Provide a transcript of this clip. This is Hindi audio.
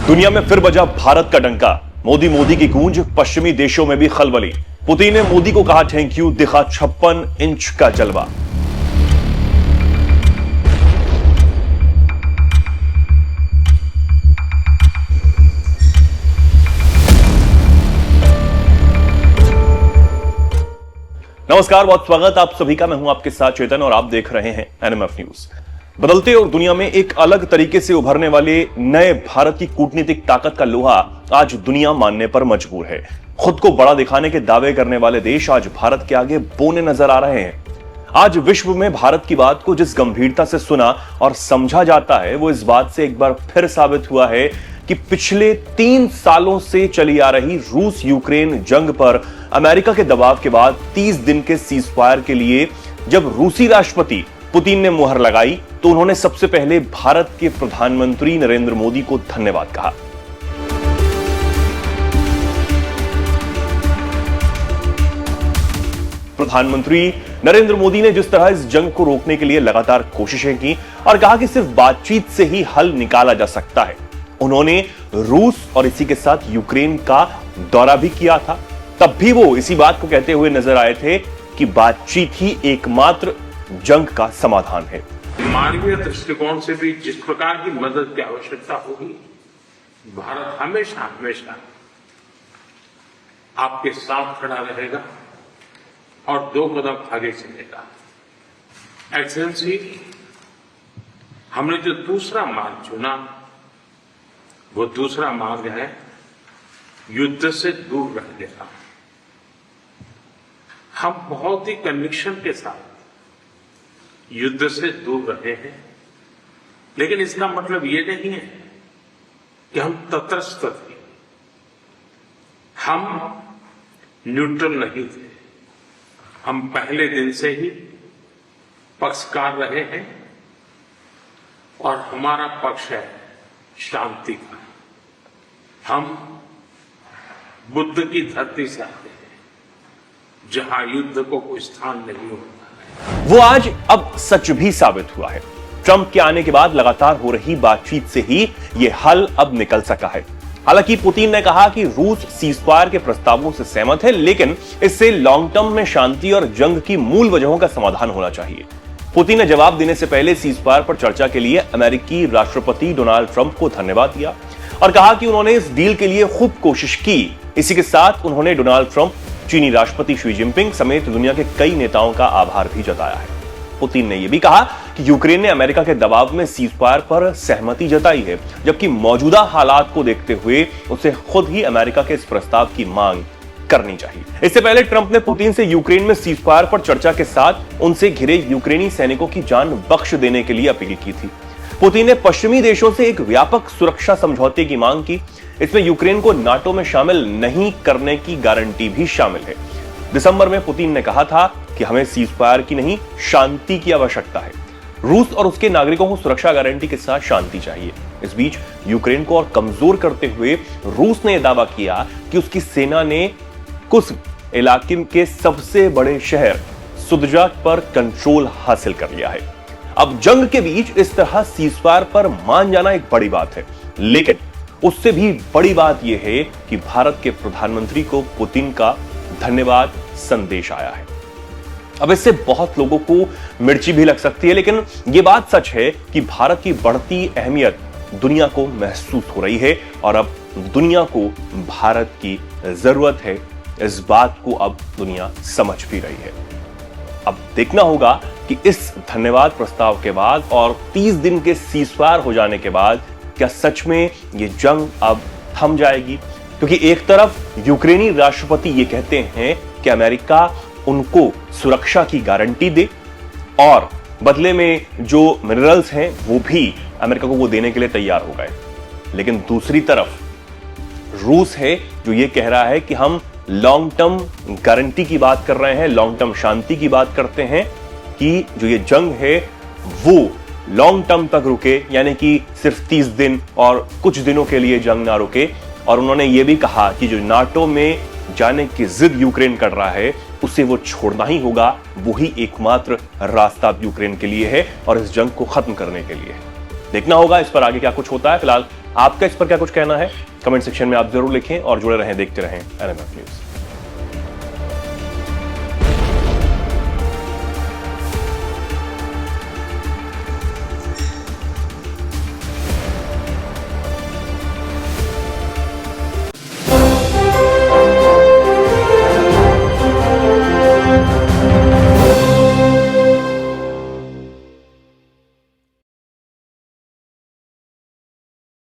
दुनिया में फिर बजा भारत का डंका। मोदी की गूंज, पश्चिमी देशों में भी खलबली। पुतिन ने मोदी को कहा थैंक यू, दिखा 56 इंच का जलवा। नमस्कार, बहुत स्वागत आप सभी का। मैं हूं आपके साथ चेतन और आप देख रहे हैं एनएमएफ न्यूज। बदलते और दुनिया में एक अलग तरीके से उभरने वाले नए भारत की कूटनीतिक ताकत का लोहा आज दुनिया मानने पर मजबूर है। खुद को बड़ा दिखाने के दावे करने वाले देश आज भारत के आगे बोने नजर आ रहे हैं। आज विश्व में भारत की बात को जिस गंभीरता से सुना और समझा जाता है, वो इस बात से एक बार फिर साबित हुआ है कि पिछले 3 सालों से चली आ रही रूस यूक्रेन जंग पर अमेरिका के दबाव के बाद 30 दिन के सीजफायर के लिए जब रूसी राष्ट्रपति पुतिन ने मुहर लगाई तो उन्होंने सबसे पहले भारत के प्रधानमंत्री नरेंद्र मोदी को धन्यवाद कहा। प्रधानमंत्री नरेंद्र मोदी ने जिस तरह इस जंग को रोकने के लिए लगातार कोशिशें की और कहा कि सिर्फ बातचीत से ही हल निकाला जा सकता है। उन्होंने रूस और इसी के साथ यूक्रेन का दौरा भी किया था। तब भी वो इसी बात को कहते हुए नजर आए थे कि बातचीत ही एकमात्र जंग का समाधान है। मानवीय दृष्टिकोण से भी जिस प्रकार की मदद की आवश्यकता होगी, भारत हमेशा हमेशा आपके साथ खड़ा रहेगा और 2 कदम आगे चलेगा। एक्सेलेंसी, हमने जो दूसरा मार्ग चुना वो दूसरा मार्ग है युद्ध से दूर रहने का। हम बहुत ही कन्विक्शन के साथ युद्ध से दूर रहे हैं, लेकिन इसका मतलब ये नहीं है कि हम तटस्थ थे, हम न्यूट्रल नहीं थे। हम पहले दिन से ही पक्षकार रहे हैं और हमारा पक्ष है शांति का। हम बुद्ध की धरती से आते हैं जहां युद्ध को कोई स्थान नहीं होता। वो आज अब सच भी साबित हुआ है। ट्रंप के आने के बाद लगातार हो रही बातचीत से ही यह हल अब निकल सका है। हालांकि पुतिन ने कहा कि रूस सीजफायर के प्रस्तावों से सहमत है, लेकिन इससे लॉन्ग टर्म में शांति और जंग की मूल वजहों का समाधान होना चाहिए। पुतिन ने जवाब देने से पहले सीजफायर पर चर्चा के लिए अमेरिकी राष्ट्रपति डोनाल्ड ट्रंप को धन्यवाद दिया और कहा कि उन्होंने इस डील के लिए खूब कोशिश की। इसी के साथ उन्होंने डोनाल्ड ट्रंप, चीनी राष्ट्रपति शी जिनपिंग समेत दुनिया के कई नेताओं का आभार भी जताया है। पुतिन ने यह भी कहा कि यूक्रेन ने अमेरिका के दबाव में सीजफायर पर सहमति जताई है, जबकि मौजूदा हालात को देखते हुए उसे खुद ही अमेरिका के इस प्रस्ताव की मांग करनी चाहिए। इससे पहले ट्रंप ने पुतिन से यूक्रेन में सीजफायर पर चर्चा के साथ उनसे घिरे यूक्रेनी सैनिकों की जान बख्श देने के लिए अपील की थी। पुतिन ने पश्चिमी देशों से एक व्यापक सुरक्षा समझौते की मांग की। इसमें यूक्रेन को नाटो में शामिल नहीं करने की गारंटी भी शामिल है। दिसंबर में पुतिन ने कहा था कि हमें सीजफायर की नहीं, शांति की आवश्यकता है। रूस और उसके नागरिकों को सुरक्षा गारंटी के साथ शांति चाहिए। इस बीच यूक्रेन को और कमजोर करते हुए रूस ने यह दावा किया कि उसकी सेना ने कुर्स्क इलाके के सबसे बड़े शहर सुदजा पर कंट्रोल हासिल कर लिया है। अब जंग के बीच इस तरह सीजफायर पर मान जाना एक बड़ी बात है, लेकिन उससे भी बड़ी बात यह है कि भारत के प्रधानमंत्री को पुतिन का धन्यवाद संदेश आया है। अब इससे बहुत लोगों को मिर्ची भी लग सकती है, लेकिन यह बात सच है कि भारत की बढ़ती अहमियत दुनिया को महसूस हो रही है और अब दुनिया को भारत की जरूरत है। इस बात को अब दुनिया समझ भी रही है। अब देखना होगा कि इस धन्यवाद प्रस्ताव के बाद और 30 दिन के सीजफायर हो जाने के बाद क्या सच में ये जंग अब थम जाएगी, क्योंकि एक तरफ यूक्रेनी राष्ट्रपति ये कहते हैं कि अमेरिका उनको सुरक्षा की गारंटी दे और बदले में जो मिनरल्स हैं वो भी अमेरिका को वो देने के लिए तैयार हो गए, लेकिन दूसरी तरफ रूस है जो ये कह रहा है कि हम लॉन्ग टर्म गारंटी की बात कर रहे हैं, लॉन्ग टर्म शांति की बात करते हैं कि जो ये जंग है वो लॉन्ग टर्म तक रुके, यानी कि सिर्फ 30 दिन और कुछ दिनों के लिए जंग ना रुके। और उन्होंने ये भी कहा कि जो नाटो में जाने की जिद यूक्रेन कर रहा है उसे वो छोड़ना ही होगा, वही एकमात्र रास्ता यूक्रेन के लिए है और इस जंग को खत्म करने के लिए है। देखना होगा इस पर आगे क्या कुछ होता है। फिलहाल आपका इस पर क्या कुछ कहना है? कमेंट सेक्शन में आप जरूर लिखें और जुड़े रहें, देखते रहें एनएमएफ न्यूज।